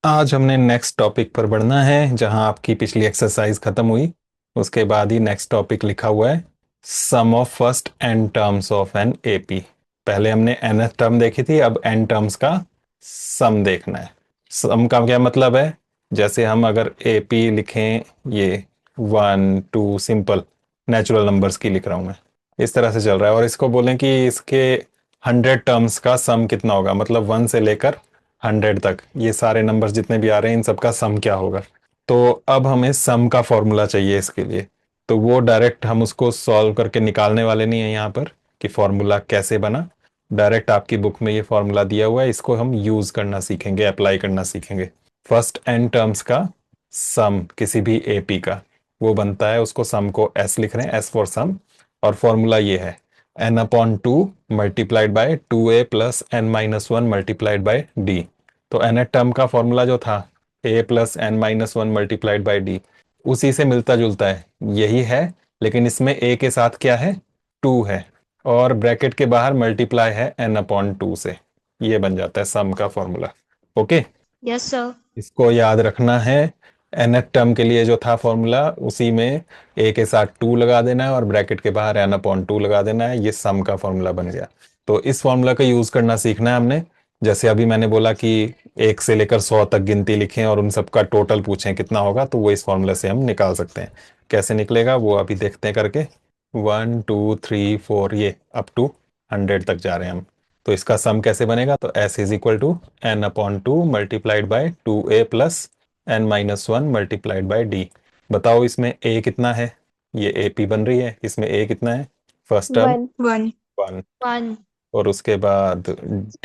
आज हमने next topic पर बढ़ना है, जहां आपकी पिछली एक्सरसाइज खत्म हुई उसके बाद ही नेक्स्ट टॉपिक लिखा हुआ है, sum of first n terms of an AP. पहले हमने एन टर्म देखी थी, अब एन टर्म्स का सम देखना है। सम का क्या मतलब है? जैसे हम अगर एपी लिखें, ये 1 2 सिंपल नेचुरल नंबर्स की लिख रहा हूं मैं, इस तरह से चल रहा है, और इसको बोलें कि इसके 100 टर्म्स का सम कितना होगा, मतलब 1 से लेकर 100 तक ये सारे नंबर्स जितने भी आ रहे हैं इन सबका सम क्या होगा। तो अब हमें सम का फॉर्मूला चाहिए इसके लिए। तो वो डायरेक्ट हम उसको सॉल्व करके निकालने वाले नहीं है यहाँ पर कि फॉर्मूला कैसे बना। डायरेक्ट आपकी बुक में ये फॉर्मूला दिया हुआ है, इसको हम यूज करना सीखेंगे, अप्लाई करना सीखेंगे। फर्स्ट एन टर्म्स का सम किसी भी एपी का वो बनता है, उसको सम को एस लिख रहे हैं, एस फॉर सम। और फॉर्मूला ये है n upon two multiplied by 2a plus n minus one multiplied by d. तो एन टर्म का फॉर्मूला जो था a plus n minus one multiplied by d, उसी से मिलता जुलता है, यही है। लेकिन इसमें a के साथ क्या है, 2 है, और ब्रैकेट के बाहर मल्टीप्लाई है n अपॉन टू से। ये बन जाता है सम का फॉर्मूला। Okay, yes sir. इसको याद रखना है। nth टर्म के लिए जो था फॉर्मूला, उसी में a के साथ 2 लगा देना है और ब्रैकेट के बाहर n अपॉन टू लगा देना है, ये सम का फॉर्मूला बन गया। तो इस फॉर्मूला का यूज करना सीखना है हमने। जैसे अभी मैंने बोला कि 1 से लेकर 100 तक गिनती लिखें और उन सबका टोटल पूछें कितना होगा, तो वो इस फॉर्मूला से हम निकाल सकते हैं। कैसे निकलेगा वो अभी देखते हैं करके। 1 2 3 4, ये अप टू 100 तक जा रहे हैं हम। तो इसका सम कैसे बनेगा, तो s is equal to n upon two multiplied by 2a plus n minus one multiplied by d. बताओ इसमें a कितना है, ये AP बन रही है, इसमें a कितना है, फर्स्ट टर्म वन। 1 1, 1 और उसके बाद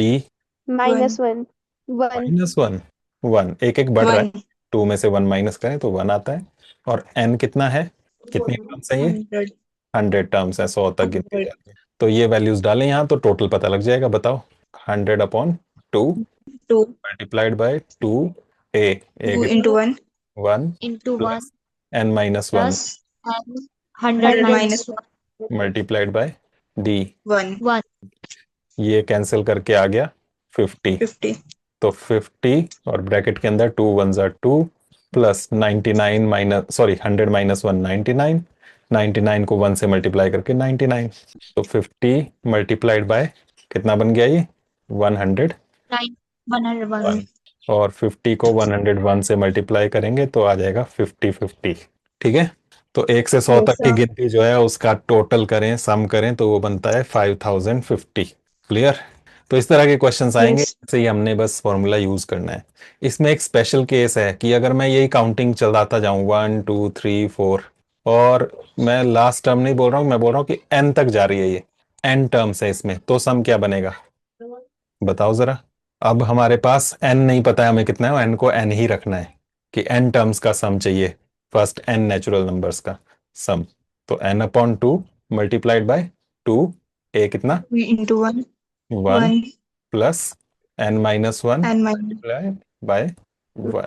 d माइनस वन। वन। -1, 1 एक एक बढ़ रहा है। 1 2 में से 1 माइनस करें तो 1 आता है। और n कितना है, कितनी टर्म्स है ये, 100 100 टर्म्स है, 100 तक गिनती 100 जाती है। तो ये वैल्यूज डालें यहाँ तो टोटल पता लग जाएगा। बताओ, 100 upon 2 2 multiplied by 2a, a 2 कितना, into 1 1 into 1 plus n minus one plus and 100 hundred. minus multiplied bye d। 1 1 ये कैंसिल करके आ गया 50। 50 तो 50 और ब्रैकेट के अंदर 2 1 ज़ा 2 प्लस 99 माइनस, सॉरी 100 माइनस 1 99, 99 को 1 से मल्टीप्लाई करके 99। तो 50 मल्टीप्लाइड बाय कितना बन गया ये, 101। 9 101 और 50 को 101 से मल्टीप्लाई करेंगे तो आ जाएगा 50 50। ठीक है, तो 1 से 100 तक यस की सर। गिनती जो है उसका टोटल करें, सम करें, तो वो बनता है 5050। क्लियर? तो इस तरह के क्वेश्चंस आएंगे, यस। ऐसे ही हमने बस फॉर्मूला यूज करना है। इसमें एक स्पेशल केस है कि अगर मैं यही काउंटिंग चलाता जाऊं 1 2 3 4, और मैं लास्ट टर्म नहीं बोल रहा हूँ, मैं बोल रहा हूँ कि n तक जा रही है, ये n टर्म्स है इसमें, तो सम क्या बनेगा बताओ जरा। अब हमारे पास n नहीं पता है हमें कितना है, n को n ही रखना है कि n टर्म्स का सम चाहिए, फर्स्ट n नेचुरल नंबर्स का सम। तो n upon two multiplied by 2, a कितना, 2 into 1 1 1 plus n minus one and minus multiplied by 1।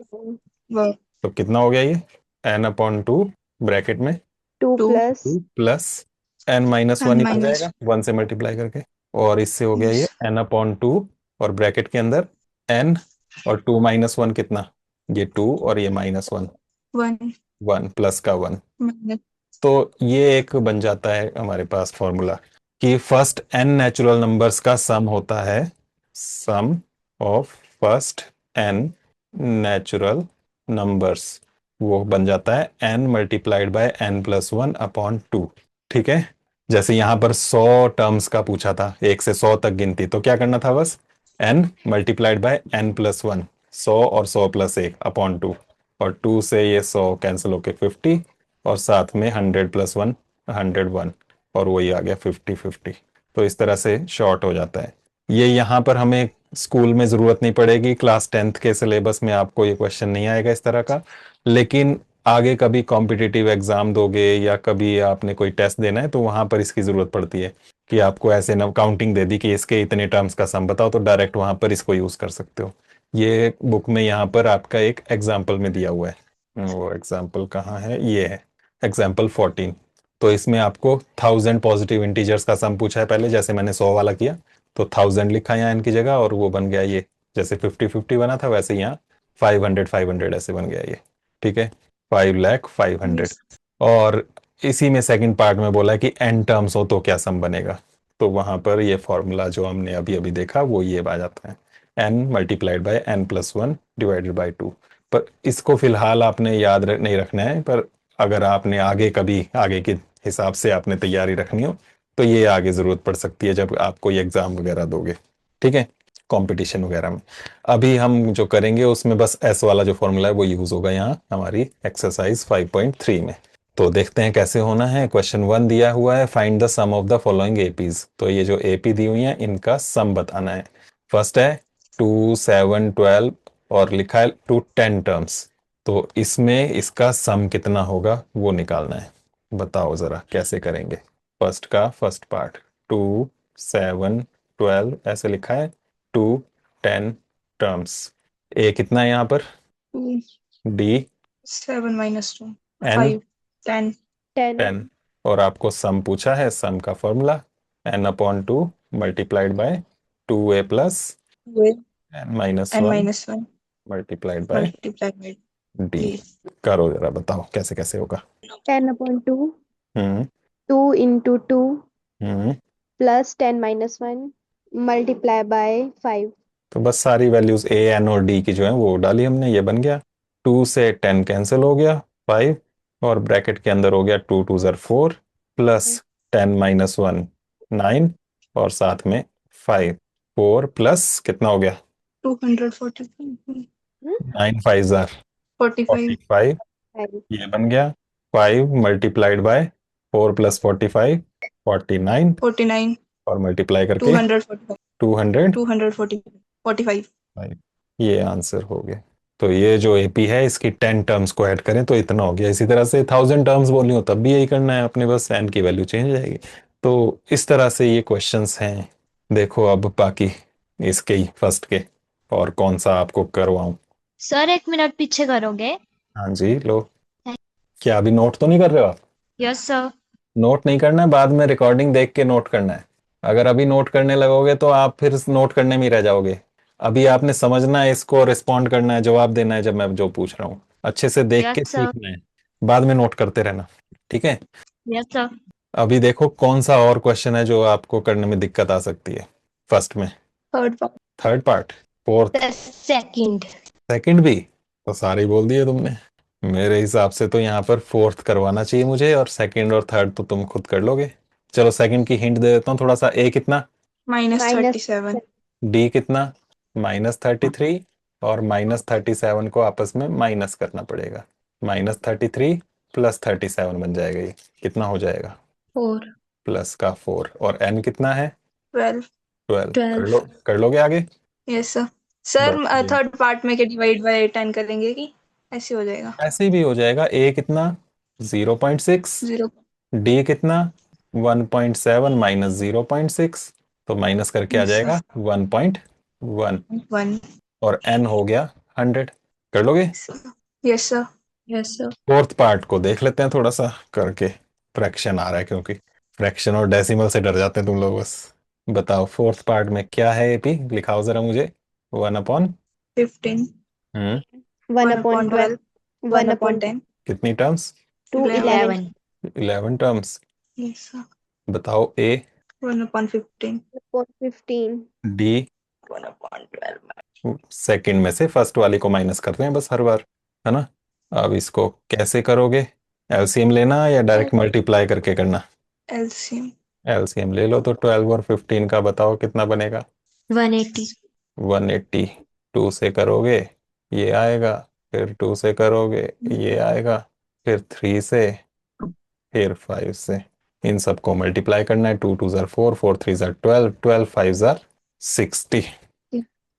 1 तो कितना हो गया ये, n अपॉन टू ब्रैकेट में two 2 plus 2 plus n minus one and ही बन minus जाएगा 1 से मल्टीप्लाई करके। और इससे हो गया ये yes n अपॉन टू, और ब्रैकेट के अंदर n, और 2 माइनस वन कितना, ये 2, और ये -1, 1 1 प्लस का 1। minus तो ये एक बन जाता है हमारे पास फॉर्मूला कि फर्स्ट n नेचुरल नंबर्स का सम होता है, sum of first n natural numbers, वो बन जाता है n multiplied by n plus one upon two. ठीक है, जैसे यहाँ पर 100 टर्म्स का पूछा था, 1 से 100 तक गिनती, तो क्या करना था, बस n multiplied by n plus one, 100 और 100 प्लस 1 अपॉन टू, और 2 से ये 100 कैंसिल होके 50, और साथ में 100 प्लस वन 101, और वही आ गया 50 50। तो इस तरह से शॉर्ट हो जाता है। ये यहाँ पर हमें स्कूल में ज़रूरत नहीं पड़ेगी, क्लास 10th के सिलेबस में आपको ये क्वेश्चन नहीं आएगा इस तरह का। लेकिन आगे कभी कॉम्पिटिटिव एग्जाम दोगे या कभी आपने कोई टेस्ट देना है, तो वहाँ पर इसकी ज़रूरत पड़ती है कि आपको ऐसे ना काउंटिंग दे दी कि इसके इतने टर्म्स का सम बताओ, तो डायरेक्ट वहाँ पर इसको यूज़ कर सकते हो। ये बुक में यहाँ पर आपका एक एग्जाम्पल में दिया हुआ है, वो एग्जाम्पल कहाँ है, ये है एग्जाम्पल 14। तो इसमें आपको 1000 पॉजिटिव इंटीजर्स का सम पूछा है पहले, जैसे मैंने 100 वाला किया, तो 1000 लिखा यहाँ इनकी जगह, और वो बन गया ये, जैसे 50 50 बना था वैसे यहाँ 500 ऐसे बन गया ये। ठीक है, 5,05,000। Yes. और इसी में सेकंड पार्ट में बोला है कि n टर्म्स हो तो क्या सम बनेगा। तो वहां पर ये फॉर्मूला जो हमने अभी अभी देखा वो ये आ जाता है, n multiplied bye n+1 divided by 2। पर इसको फिलहाल आपने याद नहीं रखना है, पर अगर आपने आगे कभी आगे के हिसाब से आपने तैयारी रखनी हो तो ये आगे जरूरत पड़ सकती है जब आप कोई एग्जाम वगैरह दोगे। ठीक है, कंपटीशन वगैरह में। अभी हम जो करेंगे उसमें बस एस वाला जो फॉर्मूला है वो यूज होगा यहाँ हमारी एक्सरसाइज 5.3 में। तो देखते हैं कैसे होना है। क्वेश्चन 1 दिया हुआ है, find the sum of the following APs. तो ये जो एपी दी हुई है इनका सम बताना है। फर्स्ट है 2, 7, 12 और लिखा है 2, 10 टर्म्स। तो इसमें इसका सम कितना होगा वो निकालना है। बताओ जरा कैसे करेंगे। फर्स्ट का फर्स्ट पार्ट 2, 7, 12 ऐसे लिखा है, 2, 10 टर्म्स। ए कितना है यहाँ पर, 2, डी 7 minus 2, एन 5, 10. 10. 10। और आपको सम पूछा है, सम का formula n/2 multiplied by 2a plus With n-1 n-1 multiplied by multiplied by D. d. करो जरा, बताओ कैसे कैसे होगा। 10/2. हम्म 2 into 2 hmm plus 10 - 1 multiply by 5. तो बस सारी वैल्यूज ए एन और डी की जो है वो डाली हमने, ये बन गया। 2 से 10 कैंसिल हो गया, 5। और ब्रैकेट के अंदर हो गया 2 2 ज़र 4 प्लस 10 - 1 9 और साथ में 5। 4 प्लस कितना हो गया, 245. 9 5 ज़र 45. 45। 5. ये बन गया 5 मल्टीप्लाइड बाय 4 प्लस 45 49। 49. और मल्टीप्लाई करके 245. 200 240. 45. ये आंसर हो गया। तो ये जो एपी है इसकी 10 टर्म्स को ऐड करें तो इतना हो गया। इसी तरह से 1000 टर्म्स बोलनी हो तब भी यही करना है अपने, बस एन की वैल्यू चेंज हो जाएगी। तो इस तरह से ये क्वेश्चंस हैं। देखो अब बाकी इसके ही फर्स्ट के, और कौन सा आपको करवाऊं। सर 1 मिनट पीछे करोगे? हाँ जी लो। क्या अभी नोट तो नहीं कर रहे हो आप? Yes sir. नोट नहीं करना है, बाद में रिकॉर्डिंग देख के नोट करना है। अगर अभी नोट करने लगोगे तो आप फिर नोट करने में ही रह जाओगे। अभी आपने समझना है, इसको रिस्पॉन्ड करना है, जवाब देना है जब मैं जो पूछ रहा हूँ, अच्छे से देख के यस सर। सीखना है, बाद में नोट करते रहना। ठीक है, यस सर। अभी देखो कौन सा और क्वेश्चन है जो आपको करने में दिक्कत आ सकती है। फर्स्ट में, Third part. Third part, fourth, second. Second भी, तो सारे ही बोल दिए तुमने। मेरे हिसाब से तो यहाँ पर फोर्थ करवाना चाहिए मुझे, और सेकंड और थर्ड तो तुम खुद कर लोगे। चलो सेकंड की हिंट दे देता हूँ थोड़ा सा। ए कितना, Minus Minus 37. डी कितना, -33। और -37 को आपस में माइनस करना पड़ेगा। -33 प्लस 37 बन जाएगा। ये कितना हो जाएगा, 4. प्लस का 4। और एन कितना है, 12. 12। 12। कर लोगे आगे। Yes sir. सर बहुत बढ़िया। थर्ड पार्ट में क्या डिवाइड बाय 10 करेंगे कि ऐसे हो जाएगा? ऐसे भी हो जाएगा। ए कितना, 0.6। 0. डी कितना, 1.7 माइनस 0.6, तो माइनस करके आ Yes sir. जाएगा 1.1। 1. और एन हो गया 100। कर लोगे। Yes sir. Yes sir. Fourth part को देख लेते हैं थोड़ा सा करके। फ्रैक्शन आ रहा है, क्योंकि फ्रैक्शन और डेसिमल से डर जाते हैं तुम लोग बस। बताओ फोर्थ पार्ट में क्या है एपी, लिखाओ जरा मुझे। 1/, 15. हम्म 1/12. 1/10. कितनी टर्म्स, 2 11. 11 टर्म्स। Yes sir. बताओ ए, 1/15. 15. डी। 1/12. सेकंड में से फर्स्ट वाली को माइनस कर रहे हैं बस हर बार, है ना। अब इसको कैसे करोगे, एलसीएम लेना या डायरेक्ट मल्टीप्लाई करके करना। LCM. एलसीएम ले लो, तो 12 और 15 का बताओ कितना बनेगा। 180। 180। 2 से करोगे ये आएगा, फिर 2 से करोगे ये आएगा, फिर 3 से, फिर 5 से। इन सबको मल्टीप्लाई करना है। 2 2 ज़र 4, 4 3 ज़र 12, 12 5 ज़र 60।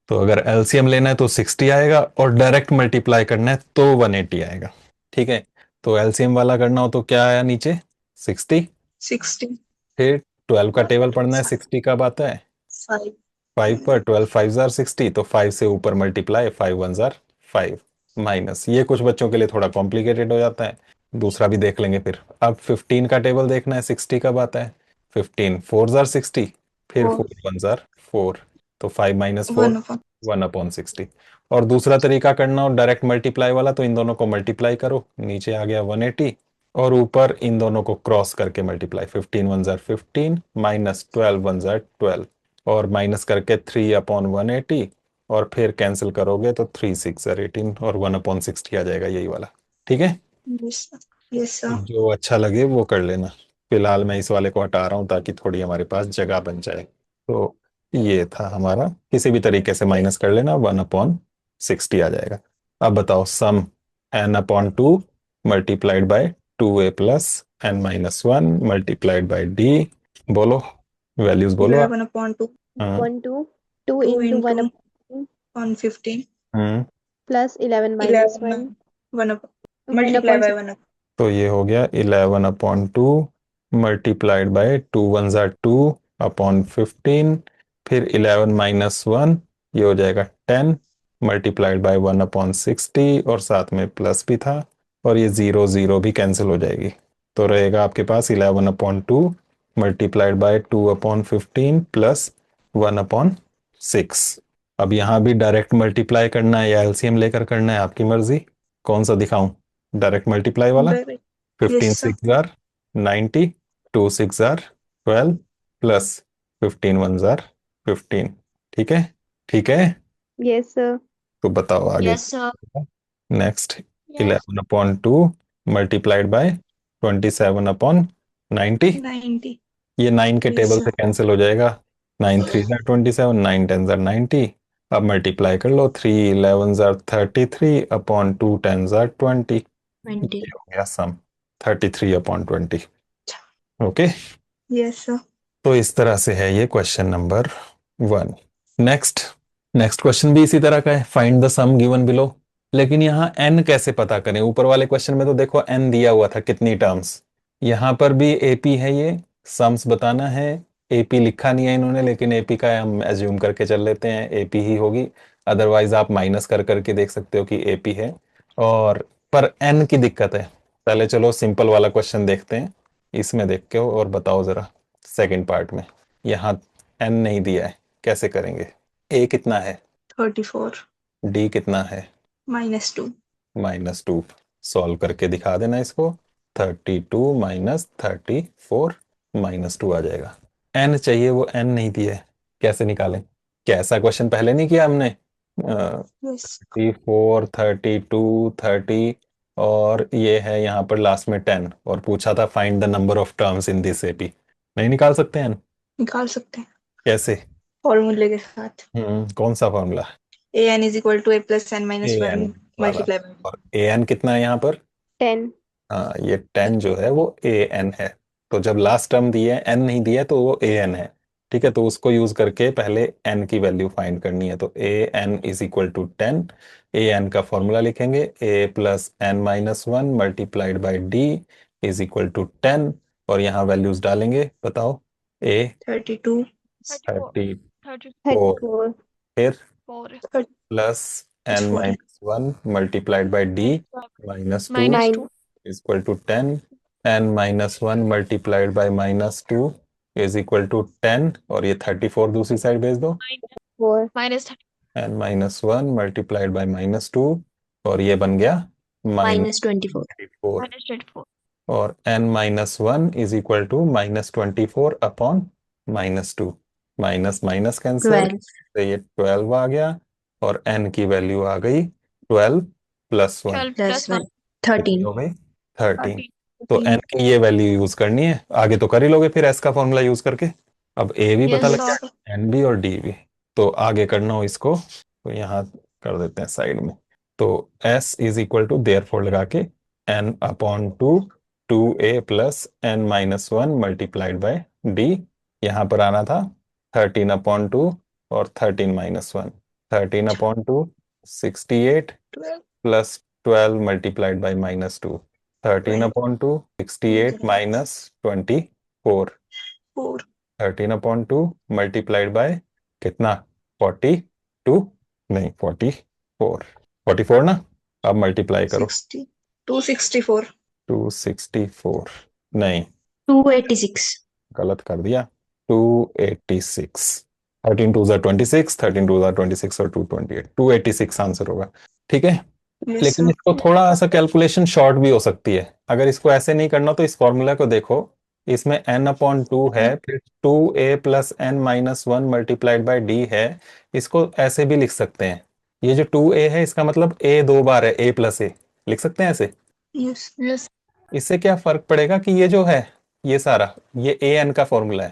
तो अगर एलसीएम लेना है तो 60 आएगा, और डायरेक्ट मल्टीप्लाई करना है तो 180 आएगा। ठीक है, तो एलसीएम वाला करना हो तो क्या आया नीचे, 60। 60. फिर 12 का टेबल पढ़ना है, 60 कब आता है, 5. 5 पर। 12 5 ज़ार 60, तो 5 से ऊपर मल्टीप्लाई, 5 1 ज़ार 5 माइनस। ये कुछ बच्चों के लिए थोड़ा कॉम्प्लिकेटेड हो जाता है, दूसरा भी देख लेंगे फिर। अब 15 का टेबल देखना है, 60 कब आता है। 15 4 ज़ार 60, फिर 4. 4 1 ज़ार 4, तो 5 - 4 1/. 1/60। और दूसरा तरीका करना हो डायरेक्ट मल्टीप्लाई वाला, तो इन दोनों को मल्टीप्लाई करो, नीचे आ गया 180 और ऊपर इन दोनों को क्रॉस करके multiply, 15 one jar 15 minus 12 one jar 12 और माइनस करके 3/180 और फिर कैंसिल करोगे तो 3 6 जार 18 और 1/60 आ जाएगा, यही वाला। ठीक है, यस सर। Yes sir. जो अच्छा लगे वो कर लेना। फिलहाल मैं इस वाले को हटा रहा हूँ ताकि थोड़ी हमारे पास जगह बन जाए। तो ये था हमारा, किसी भी तरीके से माइनस कर लेना, 1/60 आ जाएगा। अब बताओ सम n/2 multiplied by 2a plus n-1 multiplied by d। बोलो, वैल्यूज बोलो आप। 11/2 हाँ। 2 2 2 into 1 into 115 hmm plus 11 minus 1 1 1 multiply upon by 6 1। तो ये हो गया 11/2 मल्टीप्लाइड बाय 2 वन जार 2 अपॉन 15, फिर 11-1 ये हो जाएगा 10 मल्टीप्लाइड बाय 1/60 और साथ में प्लस भी था और ये 0 0 भी कैंसिल हो जाएगी। तो रहेगा आपके पास 11/2 मल्टीप्लाइड बाय 2/15 प्लस 1/6। अब यहाँ भी डायरेक्ट मल्टीप्लाई करना है या एलसीएम लेकर करना है, आपकी मर्जी। कौन सा दिखाऊं? डायरेक्ट मल्टीप्लाई वाला। Direct. 15 yes sir. 6 jar 90, 2 6 jar 12 plus 15 1 jar 15। ठीक है, ठीक है। yes sir तो बताओ आगे। Yes sir. Next 11/2 multiplied bye 27/90। 90। ये 9 के यस टेबल से सर। कैंसिल हो जाएगा, 9 3 जार 27, 9 10 जार 90। अब मल्टीप्लाई कर लो, 3 11 जार 33 अपॉन 2 10 जार 20। 20। ये हो गया सम 33/20। Okay, yes sir. तो इस तरह से है ये question number 1। Next, next question भी इसी तरह का है, find the sum given below. लेकिन यहाँ n कैसे पता करें? ऊपर वाले क्वेश्चन में तो देखो n दिया हुआ था कितनी टर्म्स, यहाँ पर भी एपी है, ये सम्स बताना है। एपी लिखा नहीं है इन्होंने, लेकिन एपी का हम एज्यूम करके चल लेते हैं, एपी ही होगी। अदरवाइज आप माइनस कर करके देख सकते हो कि एपी है। और पर n की दिक्कत है। पहले चलो सिंपल वाला क्वेश्चन देखते हैं, इसमें देख के और बताओ जरा। सेकंड पार्ट में यहाँ n नहीं दिया है, कैसे करेंगे? a कितना है, 34 d कितना है, -2। -2। सॉल्व करके दिखा देना इसको, 32 माइनस 34 -2 आ जाएगा। n चाहिए, वो n नहीं दिया है, कैसे निकालें? कैसा क्वेश्चन पहले नहीं किया हमने? यस। 34 32 30 और ये है यहाँ पर लास्ट में 10 और पूछा था find the number of terms in this AP. नहीं निकाल सकते हैं? निकाल सकते हैं कैसे? फॉर्मूले के साथ। कौन सा formula? an = a + n-1 an वाला। Multiply by. और an कितना है यहाँ पर? 10 हाँ, ये 10 जो है वो an है। तो जब लास्ट टर्म दिए है n नहीं दिया है तो वो an है। ठीक है, तो उसको यूज करके पहले n की वैल्यू फाइंड करनी है। तो an = 10। an का फॉर्मूला लिखेंगे, a + n-1 multiplied by d = 10 और यहाँ वैल्यूज डालेंगे, बताओ। a 32 34, 34 फिर 34 plus n-1 multiplied by d -2 9 = 10, n-1 multiplied by -2 = 10 और ये 34 दूसरी साइड भेज दो, 4 n-1 मल्टीप्लाइड बाई -2 और ये बन गया -24। -24 और n-1 = -24/-2, माइनस माइनस कैंसिल, 12 तो ये 12 आ गया और n की वैल्यू आ गई 12 + 1, +1 कितनी 13। हो गई? 13। तो n की ये वैल्यू यूज करनी है, आगे तो कर ही लोगे फिर s का फॉर्मूला यूज करके। अब a भी पता Yes, लग गया, n भी और d भी। तो आगे करना हो इसको तो यहाँ कर देते हैं साइड में। तो s = देयरफॉर लगा के n/2 2a + n-1 multiplied by d। यहाँ पर आना था 13/2 और 13-1, 13/2 68 plus 12 multiplied by -2, 13/2 68 minus 24, 4 13/2 multiplied by कितना? 42, नहीं 44, 44 ना। अब मल्टीप्लाई करो, 60 264 264, नहीं 286। गलत कर दिया, 286। 13 टू ज़ा 26, 13 टू ज़ा 26 और 228, 286 आंसर होगा। ठीक है, यस लेकिन सर। इसको थोड़ा सा कैलकुलेशन शॉर्ट भी हो सकती है। अगर इसको ऐसे नहीं करना तो इस फॉर्मूला को देखो, इसमें n/2 है, फिर 2a+n-1 मल्टीप्लाइड बाय d है। इसको ऐसे भी लिख सकते हैं, ये जो 2a है इसका मतलब a 2 बार है, a+a लिख सकते हैं ऐसे। यस यस इससे क्या फर्क पड़ेगा कि ये जो है ये सारा ये an का फॉर्मूला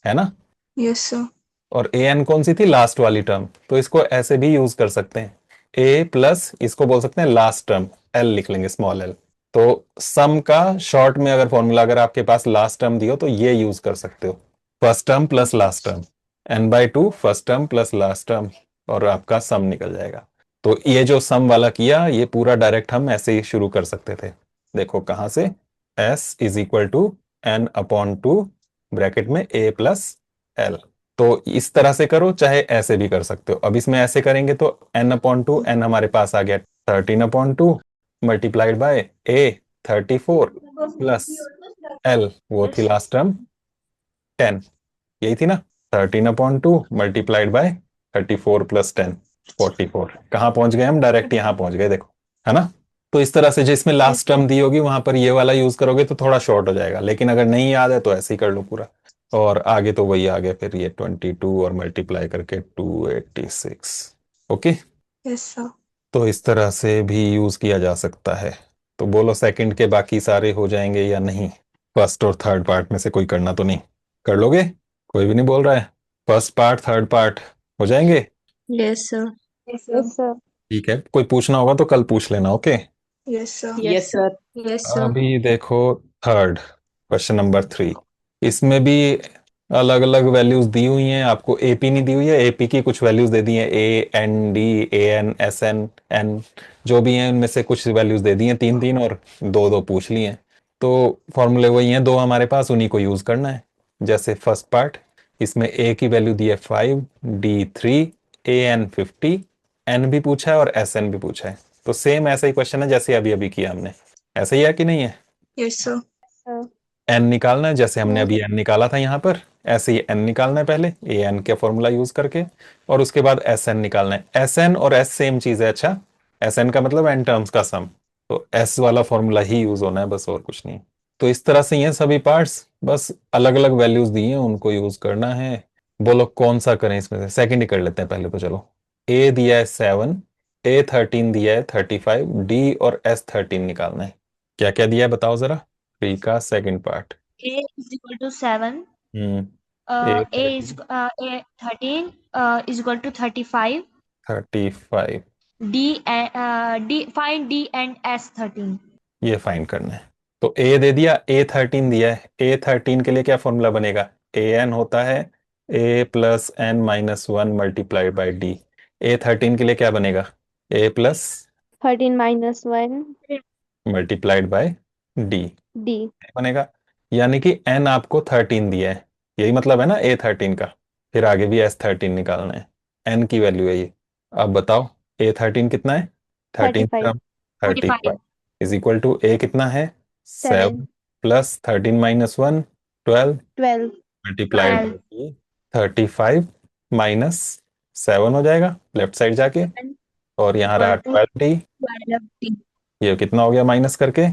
है ना, यस सर। और an कौन सी थी, लास्ट वाली टर्म, तो इसको ऐसे भी यूज कर सकते हैं। a प्लस इसको बोल सकते हैं लास्ट टर्म, l लिख लेंगे, स्मॉल l। तो सम का शॉर्ट में अगर फॉर्मूला अगर आपके पास लास्ट टर्म दियो तो ये यूज कर सकते हो, first term plus last term, n/2 first term plus last term, और आपका सम निकल जाएगा। तो ये जो सम वाला किया ये पूरा डायरेक्ट हम ऐसे ही शुरू कर सकते थे। देखो कहां से, s is equal to n/2 bracket में a प्लस l। तो इस तरह से करो, चाहे ऐसे भी कर सकते हो। अब इसमें ऐसे करेंगे तो n/2, n हमारे पास आ गया 13/2 multiplied by a 34 plus l, वो थी लास्ट टर्म 10, यही थी ना, 13/2 मल्टीप्लाइड बाय 34 प्लस 10, 44। कहाँ पहुंच गए हम, डायरेक्ट यहाँ पहुंच गए, देखो, है ना। तो इस तरह से जिसमें लास्ट टर्म दी होगी वहां पर ये वाला यूज करोगे तो थोड़ा शॉर्ट हो जाएगा, लेकिन अगर नहीं याद है तो ऐसे ही कर लो पूरा। और आगे तो वही आ गया फिर ये 22 और मल्टीप्लाई करके 286। Okay, yes sir. तो इस तरह से भी यूज किया जा सकता है। तो बोलो सेकंड के बाकी सारे हो जाएंगे या नहीं, फर्स्ट और थर्ड पार्ट में से कोई करना तो नहीं, कर लोगे, कोई भी नहीं बोल रहा है, फर्स्ट पार्ट थर्ड पार्ट हो जाएंगे। Yes, sir. Yes yes sir. ठीक है, कोई पूछना होगा तो कल पूछ लेना, okay. Sir. Yes sir. Yes, sir. अभी देखो थर्ड क्वेश्चन नंबर 3, इसमें भी अलग अलग वैल्यूज दी हुई हैं आपको, एपी नहीं दी हुई है, एपी की कुछ वैल्यूज दे दी हैं, AN, DAN, SN, N, जो भी हैं उनमें से कुछ वैल्यूज दे दी हैं, 3 3 और 2 2 पूछ ली हैं। तो फॉर्मूले वही हैं दो हमारे पास, उन्हीं को यूज करना है। जैसे फर्स्ट पार्ट, इसमें ए की वैल्यू दी है 5, D 3, AN 50, N भी पूछा है और SN भी पूछा है। तो सेम ऐसा ही क्वेश्चन है जैसे अभी अभी किया हमने, ऐसा ही है कि नहीं है। Yes sir. सर। n निकालना है, जैसे हमने अभी n निकाला था यहाँ पर, ऐसे ही n निकालना है पहले an का फॉर्मूला यूज करके, और उसके बाद sn निकालना है। sn और s सेम चीज है, अच्छा, sn का मतलब n टर्म्स का सम, तो s वाला फॉर्मूला ही यूज होना है बस, और कुछ नहीं। तो इस तरह से ही है सभी पार्ट्स, बस अलग अलग वैल्यूज दी हैं उनको यूज करना है। बोलो कौन सा करें इसमें से, सेकंड ही कर लेते हैं पहले तो, चलो। a दिया है 7, a 13 दिया है 35, d और s 13 निकालना है। क्या क्या दिया है बताओ जरा, 3 का second part. A is equal to 7. Hmm, A is A 13 is equal to 35. 35, D find D and S 13. ये फाइंड करना है। तो ए दे दिया, ए 13 दिया है, ए 13 के लिए क्या फॉर्मूला बनेगा, ए एन होता है A+n-1 मल्टीप्लाइड बाई डी। ए 13 के लिए क्या बनेगा,13 - 1 मल्टीप्लाइड बाई डी D बनेगा। यानी कि एन आपको 13 दिया है, यही मतलब है ना ए 13 का, फिर आगे भी एस 13 निकालना है, एन की वैल्यू है ये। अब बताओ ए 13 कितना है, 13 35 35 इज इक्वल टू ए कितना है 7 7 प्लस 13 - 1 12 12 मल्टीप्लाइड 12. बाई 35 माइनस 7 हो जाएगा लेफ्ट साइड जाके, और यहाँ रहा Equal to 12d, 12D. ये कितना हो गया माइनस करके,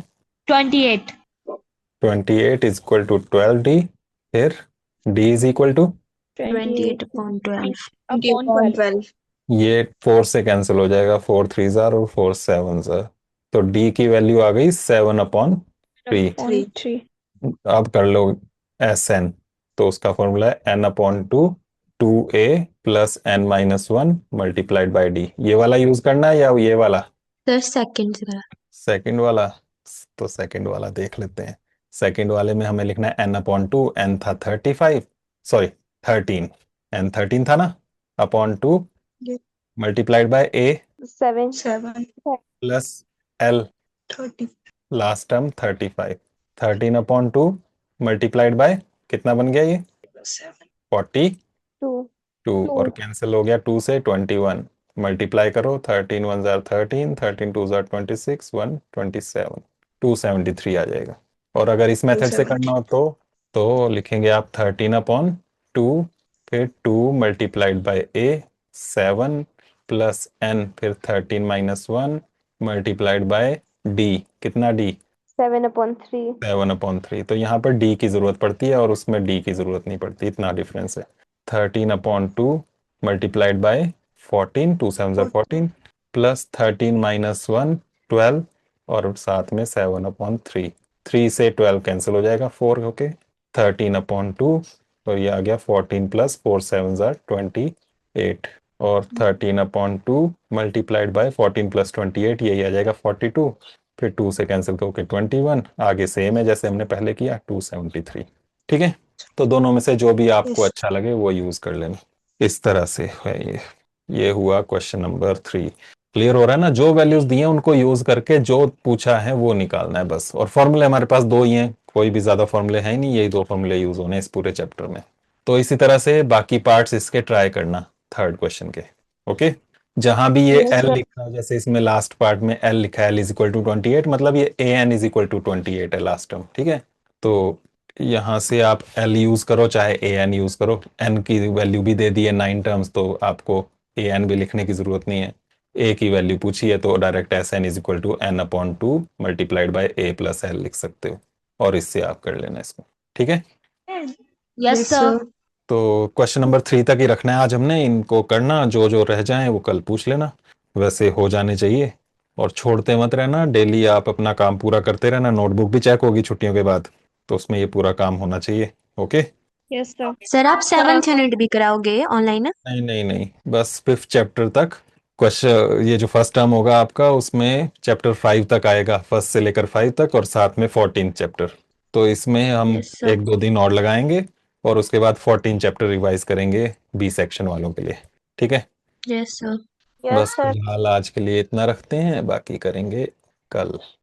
28. 28 इज इक्वल टू 12d, फिर d is equal to, 28 upon 12. upon 12 ये 4 से कैंसिल हो जाएगा, 4 3 जार और 4 7 जार, तो d की वैल्यू आ गई 7/3। 3 अब कर लो SN, तो उसका फॉर्मूला है n/2 2a plus n-1 multiplied by D. ये वाला यूज करना है या ये वाला, Sir, second करा. सेकंड वाला। तो सेकंड वाला देख लेते हैं। सेकंड वाले में हमें लिखना है n/2, n था 35, सॉरी 13, n 13 था ना, upon 2 Yes. Multiplied by a 7 7 plus l 30 last term 35, 13/2 multiplied by कितना बन गया ये 7 42, 2 और कैंसिल हो गया 2 से 21, मल्टीप्लाई करो 13 1 जार 13, 13 2 जार 26, 1 27, 273 आ जाएगा। और अगर इस मेथड से करना हो तो लिखेंगे आप 13/2 फिर 2 multiplied by a 7 plus n, फिर 13 माइनस 1 मल्टीप्लाइड बाय डी, कितना डी? 7/3। 7/3। तो यहाँ पर डी की जरूरत पड़ती है और उसमें डी की जरूरत नहीं पड़ती, इतना डिफरेंस है। 13/2 मल्टीप्लाइड बाय 14, 2 7 14 प्लस 13 माइनस 1 12 और साथ में 7/3। 3 से 12 कैंसिल हो जाएगा 4 होके 13/2 और ये आ गया 14 प्लस 4 7 28 और 13/2 मल्टीप्लाइड बाय 14 प्लस 28 यही आ जाएगा 42, फिर 2 से कैंसिल करके 21, आगे सेम है जैसे हमने पहले किया 273। ठीक है, तो दोनों में से जो भी आपको Yes. अच्छा लगे वो यूज कर लेना। इस तरह से है ये हुआ क्वेश्चन नंबर 3। क्लियर हो रहा है ना? जो वैल्यूज दिए हैं उनको यूज करके जो पूछा है वो निकालना है बस। और फॉर्मूले हमारे पास दो ही हैं, कोई भी ज्यादा फॉर्मूले है ही नहीं, यही दो फॉर्मूले यूज होने इस पूरे चैप्टर में। तो इसी तरह से बाकी पार्ट्स इसके ट्राई करना थर्ड क्वेश्चन के। ओके, जहां भी ये Yes, एल sir. लिखा है, जैसे इसमें लास्ट पार्ट में एल लिखा है, एल इज इक्वल टू 28, मतलब ये A N is equal to 28 है लास्ट टर्म। ठीक है, तो यहाँ से आप एल यूज करो चाहे ए एन यूज करो। एन की वैल्यू भी दे दी है 9 टर्म्स, तो आपको ए एन भी लिखने की जरूरत नहीं है। ए की वैल्यू पूछी है तो direct s n is equal to n/2 multiplied by a plus l लिख सकते हो और इससे आप कर लेना इसको। ठीक है, यस सर। तो क्वेश्चन नंबर 3 तक ही रखना है आज हमने, इनको करना, जो जो रह जाए वो कल पूछ लेना, वैसे हो जाने चाहिए। और छोड़ते मत रहना, डेली आप अपना काम पूरा करते रहना। नोटबुक भी चेक होगी छुट्टियों के बाद, तो उसमें ये पूरा काम होना चाहिए। Okay, Yes, sir. सर आप 7th यूनिट भी कराओगे ऑनलाइन? नहीं नहीं नहीं, बस 5th चैप्टर तक। क्वेश्चन ये जो फर्स्ट टर्म होगा आपका उसमें चैप्टर 5 तक आएगा, फर्स्ट से लेकर 5 तक, और साथ में 14 चैप्टर। तो इसमें हम Yes, sir. 1-2 दिन और लगाएंगे और उसके बाद 14 चैप्टर रिवाइज करेंगे बी सेक्शन वालों के लिए। ठीक है, यस सर। Yes, बस sir. फिलहाल आज के लिए इतना रखते हैं, बाकी करेंगे कल।